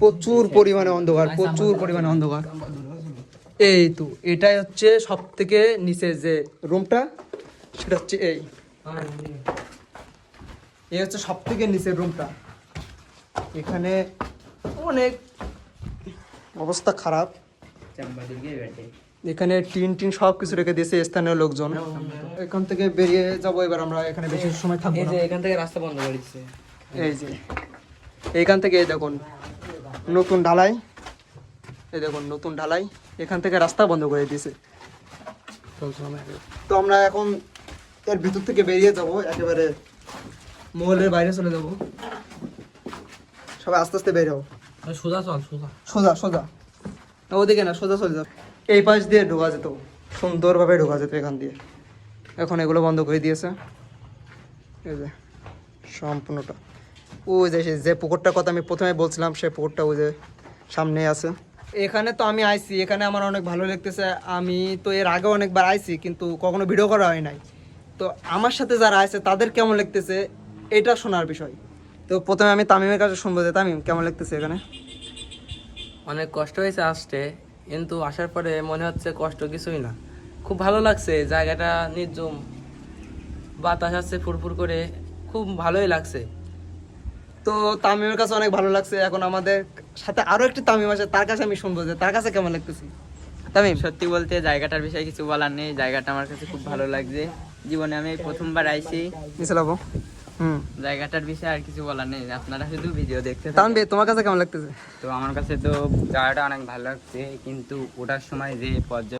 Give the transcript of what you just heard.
প্রচুর পরিমাণে অন্ধকার, প্রচুর পরিমাণে অন্ধকার। এই তো এটাই হচ্ছে সব থেকে নিচের যে রুমটা, সেটা হচ্ছে এই হচ্ছে সব থেকে নিচের রুমটা। এখানে অনেক অবস্থা খারাপ, এখানে টিন সব কিছু রেখে দিয়েছে স্থানীয় লোকজন। এখান থেকে বেরিয়ে যাবো এবার আমরা, এখানে বেশি সময় থাকবো না। এখান থেকে রাস্তা বন্ধ করে দিচ্ছে। এই যে এইখান থেকে দেখুন নতুন ঢালাই, এই দেখুন নতুন ঢালাই, এখান থেকে রাস্তা বন্ধ করে দিয়েছে। তো আমরা এখন এর ভিতর থেকে বেরিয়ে যাব, একেবারে মহলের বাইরে চলে যাব। সবাই আস্তে আস্তে বের হও, সোজা চল, সোজা সোজা সোজা, ওদিকে না, সোজা চলে যাও। এই পাশ দিয়ে ঢোকা যেত, সুন্দরভাবে ঢোকা যেত এখান দিয়ে। এখন এগুলো বন্ধ করে দিয়েছে, এই যে সম্পূর্ণটা। ওই যে পুকুরটার কথা আমি প্রথমে বলছিলাম, সেই পুকুরটা ওই যে সামনে আছে। এখানে তো আমি আইছি, এখানে আমার অনেক ভালো লাগতেছে। আমি তো এর আগে অনেকবার আইছি, কিন্তু কখনো ভিডিও করা হয় নাই। তো আমার সাথে যারা আছে তাদের কেমন লাগতেছে এটা শোনার বিষয়। তো প্রথমে আমি তামিমের কাছে শুনবো যে তামিম কেমন লাগতেছে এখানে। অনেক কষ্ট হয়েছে আসতে, কিন্তু আসার পরে মনে হচ্ছে কষ্ট কিছুই না, খুব ভালো লাগছে। জায়গাটা নির্জম, বাতাস আসছে ফুরফুর করে, খুব ভালোই লাগছে। তো তামিমের কাছে অনেক ভালো লাগছে। এখন আমাদের সাথে আরো একটি তামিম আছে, তার কাছে আমি শুনবো যে তার কাছে কেমন লাগতেছে। তামিম, সত্যি বলতে জায়গাটার বিষয়ে কিছু বলার নেই, জায়গাটা আমার কাছে খুব ভালো লাগছে। জীবনে আমি প্রথমবার আইছি, জায়গাটার বিষয়ে আর কিছু বলার নেই, আপনারা শুধু ভিডিও দেখতে থাকুন। তানভীর, তোমার কাছে কেমন লাগতেছে? তো আমার কাছে তো জায়গাটা অনেক ভালো লাগছে, কিন্তু ওঠার সময় যে পর্যায়ে